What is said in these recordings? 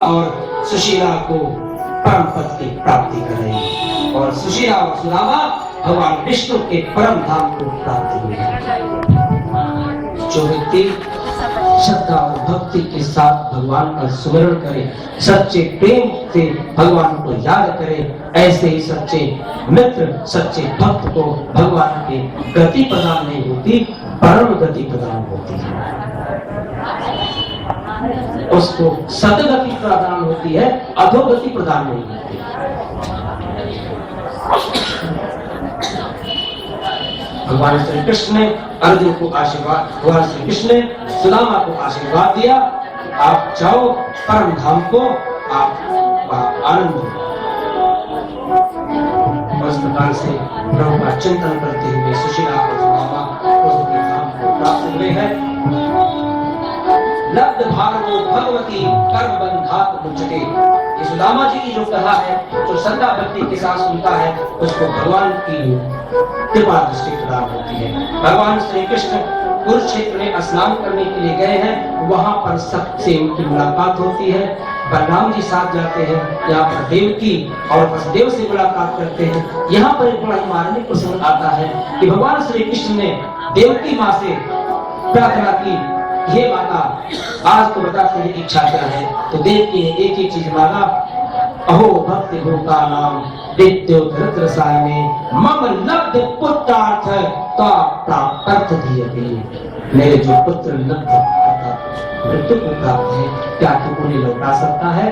और सुशीला को परम पद की प्राप्ति करें और सुशीला और सुदामा भगवान विष्णु के परम धाम को प्राप्ति हुई। जो व्यक्ति श्रद्धा और भक्ति के साथ भगवान का सुमिरन करे, सच्चे प्रेम से भगवान को याद करे, ऐसे ही सच्चे मित्र सच्चे भक्त को भगवान की गति प्रदान नहीं होती, परम गति प्रदान होती है। उसको सदगति प्रदान होती है, अधोगति प्रदान नहीं होती। भगवान श्री कृष्ण ने अर्जुन को आशीर्वाद, भगवान श्री कृष्ण ने सुदामा को आशीर्वाद दिया, आप जाओ परम धाम को, आप आनंद हो। इस प्रकार से प्रभु का चिंतन करते हुए सुशीला और सुदामा प्रभु के धाम को प्राप्त हुए हैं। लब्ध भार्गो भगवती कर्म बंधात मुझते। ये सुदामा जी की जो कथा है, जो श्रद्धा भक्ति के साथ सुनता है, उसको भगवान की कृपा दृष्टि प्रदान होती है। भगवान श्री कृष्ण कुरुक्षेत्र में स्नान करने के लिए गए हैं, वहां पर सबसे उनकी मुलाकात होती है। बलराम जी साथ जाते हैं, यहाँ पर देवकी और वसुदेव से मुलाकात करते हैं। यहाँ पर एक बड़ा ही मार्मिक प्रसंग आता है कि भगवान श्री कृष्ण ने देवकी माँ से प्रार्थना की, हे माता आज तो बता तेरी इच्छा क्या है। तो देवकी ने एक ही चीज मांगा, अहो भक्ति भूता नाम विद्यो धृतरसायने मम लब्ध पुत्रार्थ ता प्राप्त दीयते। मेरे जो पुत्र लब्ध अर्थात मृत्यु को प्राप्त है, क्या तू उन्हें लौटा सकता है।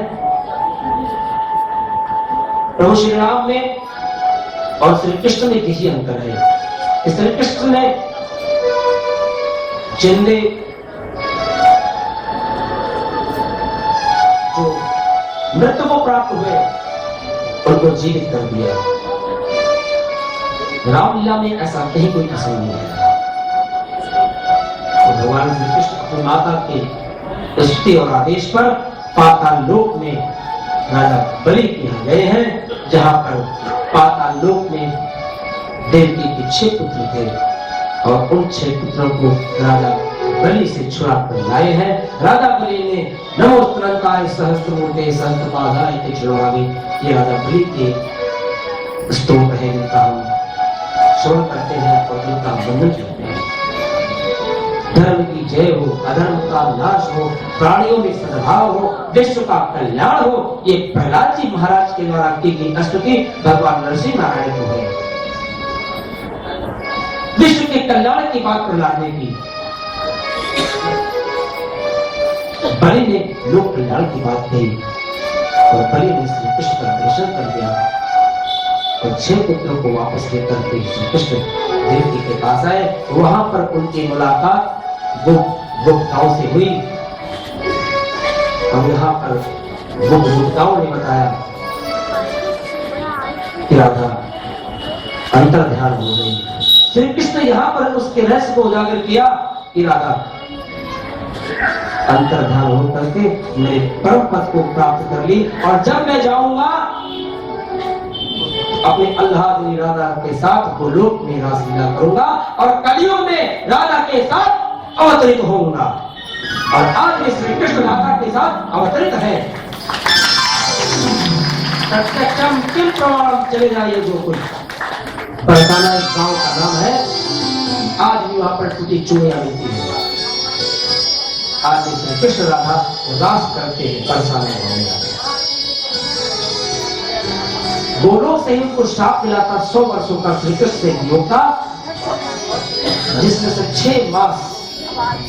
प्रभु श्री राम में और श्री कृष्ण में यही अंतर है। श्री कृष्ण ने जिंदे जो मृत्यु को प्राप्त हुए उनको जीवित कर दिया। रामलीला में ऐसा कहीं कोई प्रसंग नहीं है। तो भगवान श्री कृष्ण अपनी माता के स्तुति और आदेश पर पाताल लोक में राजा बलि के यहाँ गए हैं, जहां पर पाताल लोक में देवकी के 6 पुत्र थे और उन 6 पुत्रों को राजा बलि से छुड़ा कर लाए हैं। राजा बलि ने नमोस्तुरंताय सहस्त्रमूर्ते सहस्त्रपादाय के छुड़वावे, ये राजा बलि के स्तोत्र है जिनका हम श्रवण करते हैं और जिनका वंदन करते हैं। धर्म की जय हो, अधर्म का नाश हो, प्राणियों में सद्भाव हो, विश्व का कल्याण हो, ये प्रहलाद जी महाराज के द्वारा की गई स्तुति भगवान नरसिंह नारायण को है। विश्व के कल्याण की बात प्रहलाद ने की, बलि ने लोक कल्याण की बात कही और बलि ने श्री कृष्ण का दर्शन कर दिया और 6 पुत्रों को वापस लेकर के श्री कृष्ण देवकी के पास आए। वहां पर उनकी मुलाकात गोपिकाओं से हुई और यहाँ पर गोपिकाओं ने बताया कि राधा अंतर ध्यान हो गई। श्री कृष्ण यहाँ पर उसके रहस्य को उजागर किया कि राधा अंतर ध्यान हो करके मेरे परम पद को प्राप्त कर ली और जब मैं जाऊंगा अपने अल्लाह राधा के साथ गोलोक में रासलीला करूंगा और कलियुग में राधा के साथ अवतरित होऊंगा। और आज में श्री कृष्ण राधा के साथ अवतरित है। प्रत्यक्षम किम प्रमाणम, चले जाइए जो कुछ बरसाना एक गांव का नाम है, आज भी वहां पर टूटी चूड़ियां मिलती है। आज श्री कृष्ण राधा उदास करके बरसाने होंगे। गोलोक से ही उनको श्राप मिला था 100 वर्षों का श्री कृष्ण से वियोग था, जिसमें से 6 मास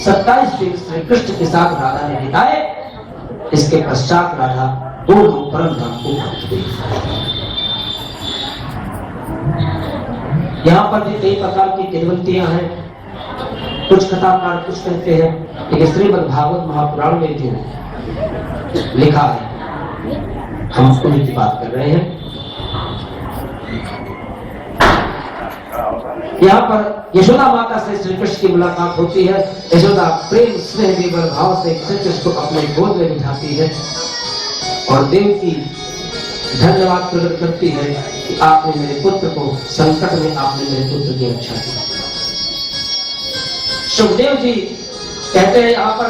27 दिन श्री कृष्ण के साथ राधा ने बिताए। इसके पश्चात राधा गोलोक परम धाम को पहुंच गई। यहाँ पर भी कई प्रकार की किंवदंतियां हैं। कुछ कथाकार कुछ कहते हैं कि श्रीमद् भागवत महापुराण में जो लिखा है हम उन्हीं की बात कर रहे हैं। यहाँ पर यशोदा माता से श्री कृष्ण की मुलाकात होती है। यशोदा प्रेम स्नेह विवर भाव से श्री कृष्ण को अपने गोद में बिठाती है और देवकी धन्यवाद प्रकट करती है कि आपने मेरे पुत्र को संकट में, आपने मेरे पुत्र की रक्षा की। सुखदेव जी कहते हैं यहाँ पर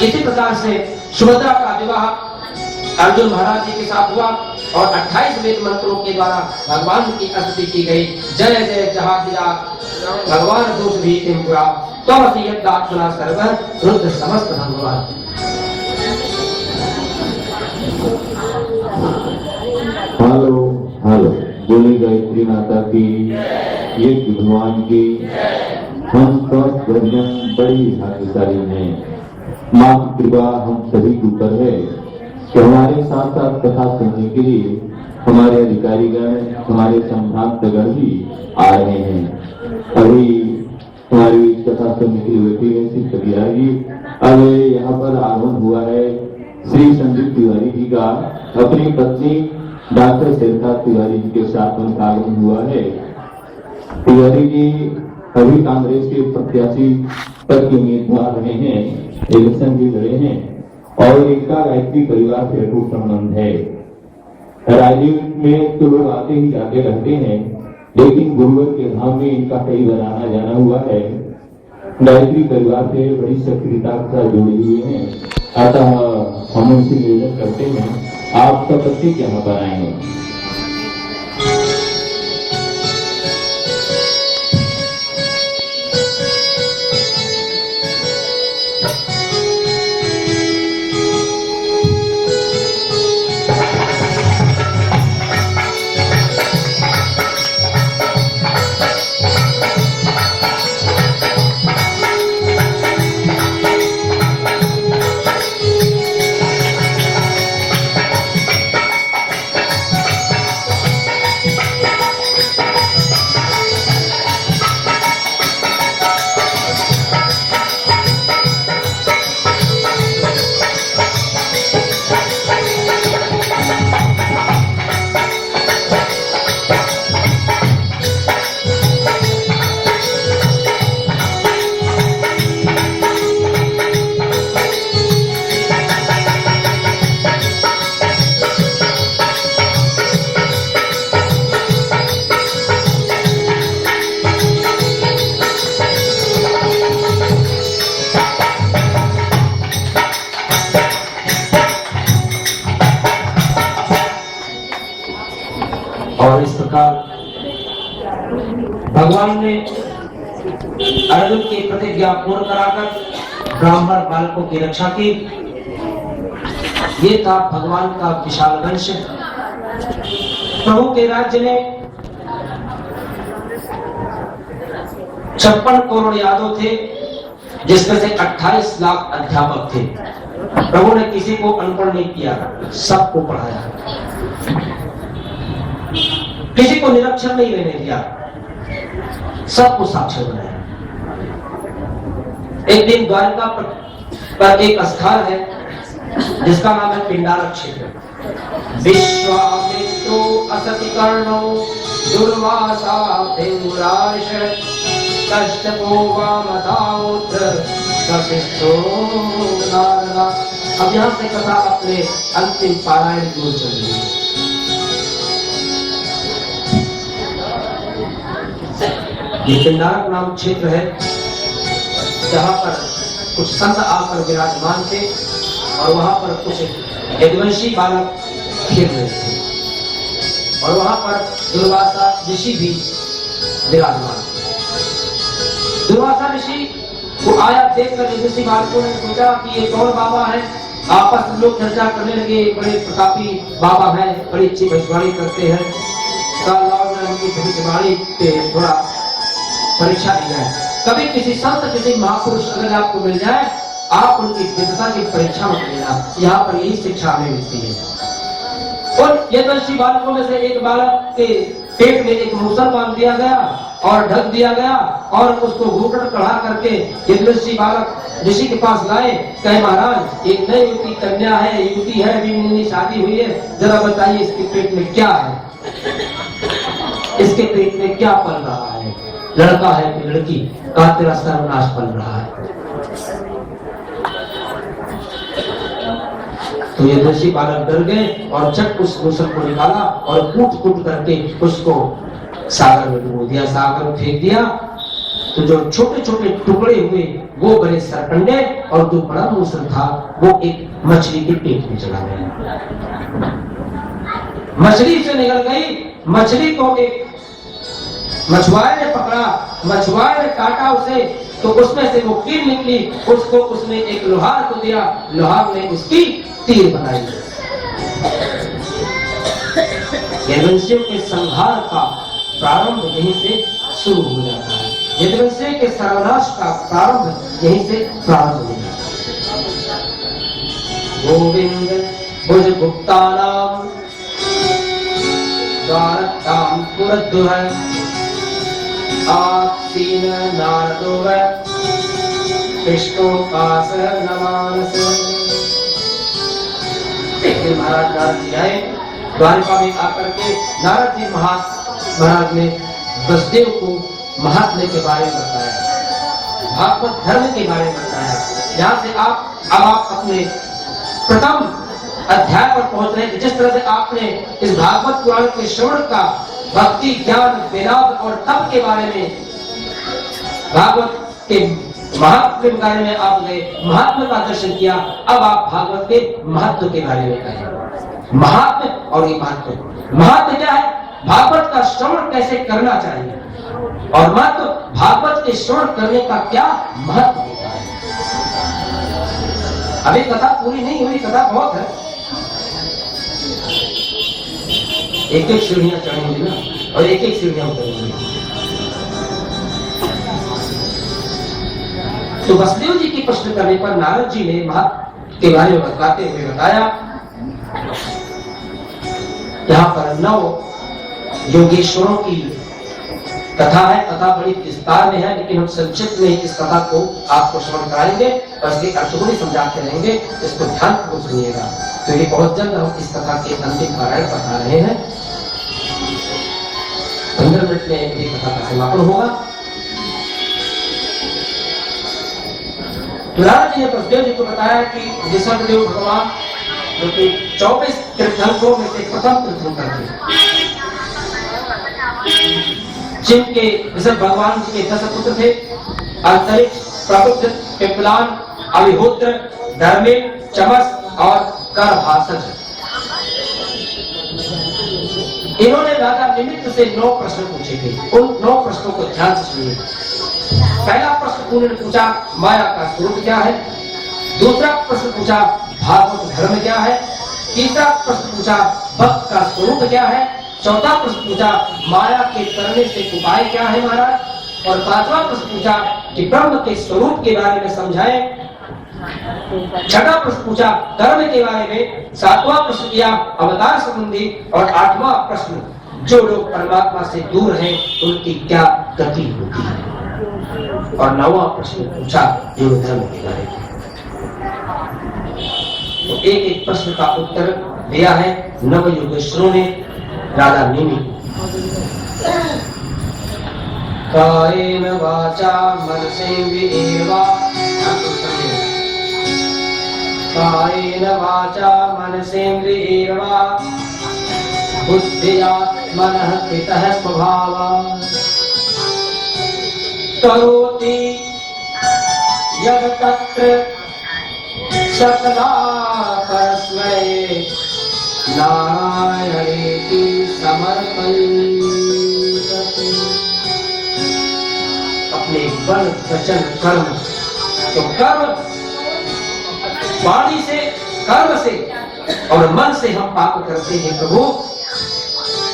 इसी प्रकार से सुभद्रा का विवाह अर्जुन महाराज जी के साथ हुआ और 28 वेद मंत्रों के द्वारा भगवान की स्तुति की गई। जय जय जहाँ दिया भगवान दोष भी पुरा तमसी यदात्मना सर्व रुद्र समस्त भगवान। हेलो हेलो बोली गायत्री माता की, ये भगवान की। हम स्वस्थ भजन बड़ी भाग्यशाली हैं। माँ की कृपा हम सभी के ऊपर है कि हमारे साथ साथ कथा सुनने के लिए हमारे अधिकारीगण, हमारे संभ्रांतगण भी आ रहे हैं। अभी हमारी कथा सुनने के लिए बैठी है श्री कबीरा जी। अब यहाँ पर आगमन हुआ है श्री संदीप तिवारी जी का, अपनी पत्नी डॉक्टर शेरखा तिवारी जी के साथ उनका आगमन हुआ है। तिवारी जी अभी कांग्रेस के प्रत्याशी पद के उम्मीदवार रहे हैं, इलेक्शन भी लड़े हैं और इनका गायत्री परिवार से अटूट संबंध है। राजनीति में तो लोग आते ही जाते रहते हैं, लेकिन गुरुवर के धाम में इनका कई बार आना जाना हुआ है। गायत्री परिवार से बड़ी सक्रियता के साथ जुड़े हुए हैं, अतः हम उनसे निवेदन करते हैं आप सब बच्चे यहाँ पर आए हैं। और इस प्रकार भगवान ने अर्जुन की प्रतिज्ञा पूर्ण कराकर ब्राह्मण बालकों की रक्षा की। ये था भगवान का विशाल वंश। प्रभु के राज्य में 56 करोड़ यादव थे, जिसमें से 28 लाख अध्यापक थे। प्रभु ने किसी को अनपढ़ नहीं किया, सबको पढ़ाया, किसी को निरक्षर नहीं रहने दिया, सबको साक्षर बनाया। एक दिन द्वारका पर एक स्थान है जिसका नाम है पिंडारक क्षेत्र। विश्वामित्रो असति कर्णो दुर्वासा देवराश कश्यपो वामदाउद्र वसिष्ठो नारदा। अब यहाँ से कथा अपने अंतिम पारायण की ओर चल रही है। ये पिंडारक नाम क्षेत्र है जहाँ पर कुछ संत आकर विराजमान थे और वहां पर कुछ यदुवंशी बालक खेल रहे थे और वहां पर दुर्वासा ऋषि भी विराजमान। दुर्वासा ऋषि को आया देखकर यदुवंशी बालकों ने सोचा कि ये कौन बाबा है। आपस में लोग चर्चा करने लगे, बड़े प्रतापी बाबा हैं, बड़ी अच्छी भविष्यवाणी करते हैं। भविष्यवाणी पे थोड़ा परीक्षा दी जाए। कभी किसी संत, किसी महापुरुष अगर आपको मिल जाए, आप उनकी विद्वता की परीक्षा मत लेना। यहाँ पर यही शिक्षा हमें मिलती है। और यदुवंशी बालकों में से एक बालक के पेट में एक मूसल बांध दिया गया और ढक दिया गया और उसको घूंघट चढ़ा करके यदुवंशी बालक ऋषि के पास लाए। कहे महाराज, एक नई युवती कन्या है, युवती है, अभी शादी हुई है, जरा बताइए इसके पेट में क्या है, इसके पेट में क्या पल रहा है, लड़का है कि लड़की? कहा तेरा सर्वनाश पल रहा है। तो ये यदुवंशी बालक डर गए और झट उस मूसल को निकाला और कूट कूट करके उसको सागर में डुबो दिया, सागर में फेंक दिया। तो जो छोटे छोटे टुकड़े हुए वो बड़े सरकंडे और जो बड़ा मूसल था वो एक मछली के पेट में चला गया। मछली से निकल गई, मछली को एक मछुआरे ने पकड़ा, मछुआरे ने काटा उसे, तो उसमें से वो कील निकली, उसको उसने एक लोहार को दिया, लोहार ने उसकी तीर बनाई। यदुवंशियों के संहार का प्रारंभ यहीं से शुरू हो जाता है, यदुवंशियों के सर्वनाश का प्रारंभ यहीं से प्रारंभ हो जाता है। गोविंद भुज गुप्तानाम द्वारकाम पुरद्दुह आसीन नारदो कृष्णोपास नमानस। एक दिन महाराज नारद जी आए, द्वारका में आकर के नारद जी महाराज ने वसुदेव को महात्म्य के बारे में बताया, भागवत धर्म के बारे में बताया। यहाँ से आप अपने प्रथम अध्याय पर पहुंच रहे हैं। जिस तरह से आपने इस भागवत पुराण के श्रवण का भक्ति, ज्ञान, वेदांत और तप के बारे में, भागवत के महात्म्य के बारे में आपने महात्म्य का दर्शन किया, अब आप भागवत के महत्व के बारे में कहें। महात्म्य और ये महत्व क्या है, भागवत का श्रवण कैसे करना चाहिए, और महत्व भागवत के श्रवण करने का क्या महत्व होता है। अभी कथा पूरी नहीं हुई, कथा बहुत है, एक एक सीढ़ियां चढ़ेंगी ना, और एक एक सीढ़ियां उतरेंगी। तो वसुदेव जी की प्रश्न करने पर नारद जी ने महत्व के बारे में बताते हुए बताया, यहाँ पर 9 योगेश्वरों की कथा है। कथा बड़ी विस्तार में है, लेकिन हम संक्षिप्त में इस कथा को आपको श्रवण कराएंगे और इसके अर्थ को भी समझाते रहेंगे, इसको ध्यान पूर्वक सुनिएगा। तो ये बहुत जल्द हम इस कथा के अंतिम पारायण बता रहे हैं। 15 मिनट में ये कथा का समापन होगा। नारद जी ने वसुदेव जी को बताया कि ऋषभदेव भगवान जो कि 24 तीर्थंकरों में से प्रथम तीर्थंकर थे, जिनके ऋषभ भगवान जी के 10 पुत्र थे, अंतरिक्ष, प्रबुद्ध, पिप्पलान, अभिहोत्र, धर्मेन, चमस और करभासज। इन्होंने राजा निमित्त से 9 प्रश्न पूछे थे। उन 9 प्रश्नों को ध्यान से सुनिए। पहला प्रश्न उन्होंने पूछा माया का स्वरूप क्या है, दूसरा प्रश्न पूछा भागवत धर्म क्या है, तीसरा प्रश्न पूछा भक्त का स्वरूप क्या है, चौथा प्रश्न पूछा माया के करने से उपाय क्या है महाराज, और 5वां प्रश्न पूछा कि ब्रह्म के स्वरूप के बारे में समझाएं। 6वां प्रश्न पूछा कर्म के बारे में, 7वां प्रश्न किया अवतार संबंधी, और 8वां प्रश्न जो लोग परमात्मा से दूर हैं उनकी क्या गति होती है, और 9वां प्रश्न पूछा योग धर्म के बारे में। तो एक एक प्रश्न का उत्तर दिया है नव योगेश्वरों ने राजा नेमि। कायेन वाचा मनसेन्द्रियैर्वा, कायेन वाचा मनसेन्द्रियैर्वा बुद्ध्यात्मनः कृतः स्वभावः करोति यत् तत्र सकलापरस्मै नारायणेति समर्पयते। अपने बल वचन कर्म, तो कर्म वाणी से, कर्म से और मन से हम पाप करते हैं प्रभु।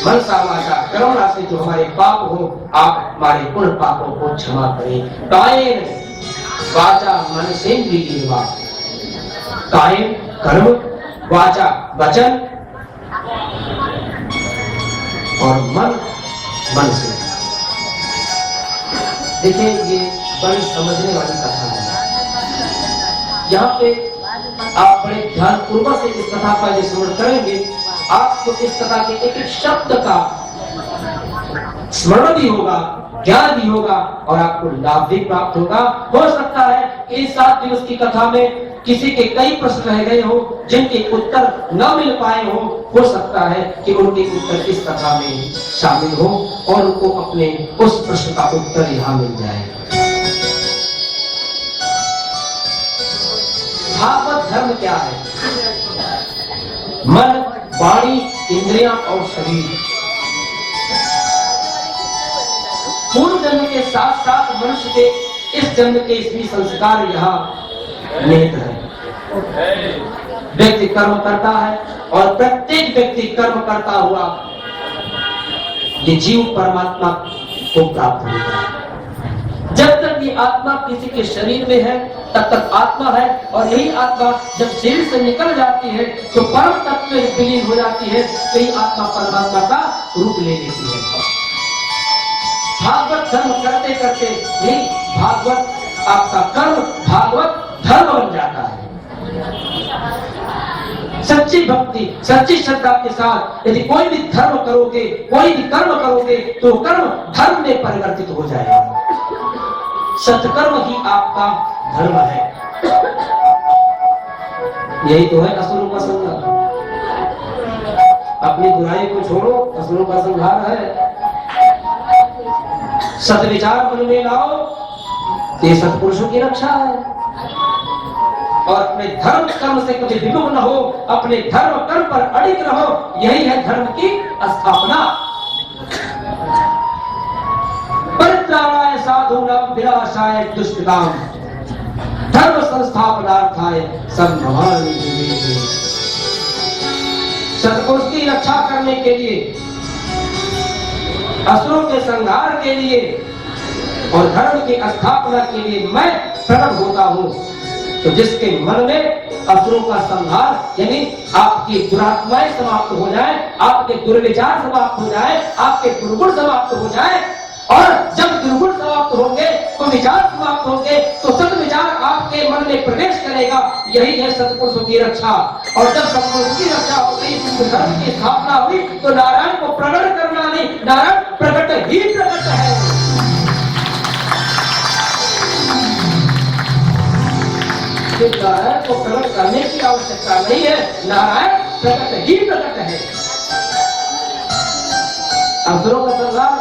मन सा वाचा कर्मणा से जो हमारे पाप हो, आप हमारे पूर्ण पापों को क्षमा करें। कायेन वाचा मनसेन्द्रियैर्वा, कायेन कर्म, वाचा वचन, और मन से। देखिए ये बड़ी समझने वाली कथा है। यहाँ पे आप बड़े ध्यान पूर्वक से इस कथा का स्मरण करेंगे, आपको इस कथा के एक एक शब्द का स्मरण भी होगा, ज्ञान भी होगा, और आपको लाभ भी प्राप्त होगा। हो सकता है कि 7 दिवस की कथा में किसी के कई प्रश्न रह गए हो जिनके उत्तर न मिल पाए हो सकता है कि उनके उत्तर इस कथा में शामिल हो और उनको अपने उस प्रश्न का उत्तर यहाँ मिल जाए। धर्म क्या है? मन, वाणी, इंद्रियां और शरीर। पूर्व जन्म के साथ साथ मनुष्य के इस जन्म के इसमें संस्कार यहाँ निहित है। व्यक्ति कर्म करता है और प्रत्येक व्यक्ति कर्म करता हुआ ये जीव परमात्मा को प्राप्त होता है। जब तक ये आत्मा किसी के शरीर में है तब तक आत्मा है, और यही आत्मा जब शरीर से निकल जाती है तो परम तत्व में विलीन हो जाती है, तो ये आत्मा परमात्मा का रूप ले लेती है। भागवत धर्म करते करते यही भागवत आपका कर्म भागवत धर्म बन जाता है। सच्ची भक्ति, सच्ची श्रद्धा के साथ यदि कोई भी धर्म करोगे, कोई भी कर्म करोगे, तो कर्म धर्म में परिवर्तित हो जाएगा। सत्कर्म ही आपका धर्म है। यही तो है असुरों का संहार। अपनी बुराई को छोड़ो, असुरों का संहार है। सत्विचार मन में लाओ, ये सत्पुरुषों की रक्षा है। और अपने धर्म कर्म से कुछ विमुख न हो, अपने धर्म कर्म पर अडिग रहो, यही है धर्म की स्थापना। परित्राणाय साधूनां विनाशाय दुष्कृताम् धर्म संस्थापनार्थाय संभवामि युगे। सत्पुरुष की रक्षा करने के लिए, असुरों के संहार के लिए और धर्म की स्थापना के लिए मैं प्रकट होता हूँ। तो जिसके मन में असुरों का संहार यानी आपकी दुरात्माएं समाप्त हो जाए, आपके दुर्विचार समाप्त हो जाए, आपके दुर्गुण समाप्त हो जाए, और जब दुर्गुण समाप्त होंगे तो विचार समाप्त होंगे, तो सत विचार आपके मन में प्रवेश करेगा। यही है सत्पुरुषों की रक्षा। और जब सत्पुरुषों की रक्षा हो गई, धर्म की स्थापना हुई, तो नारायण को प्रकट करना नहीं, नारायण प्रकट ही प्रकट है। नारायण को प्रकट करने की आवश्यकता नहीं है, नारायण प्रकट ही प्रकट है। असुरों का संहार,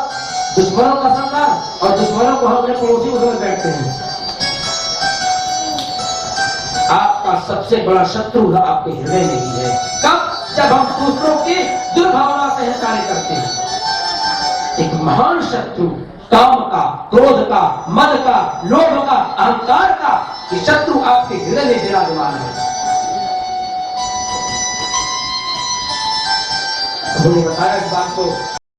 दुश्मनों का संहार, और दुश्मनों को हम अपने पड़ोसी को समझ बैठते हैं। आपका सबसे बड़ा शत्रु आपके हृदय में ही है। कब? जब हम दूसरों की दुर्भावना से कार्य करते हैं। एक महान शत्रु काम का, क्रोध का, मद का, लोभ का, अहंकार का, ये शत्रु आपके हृदय में विराजमान है। उन्होंने बताया इस बात को।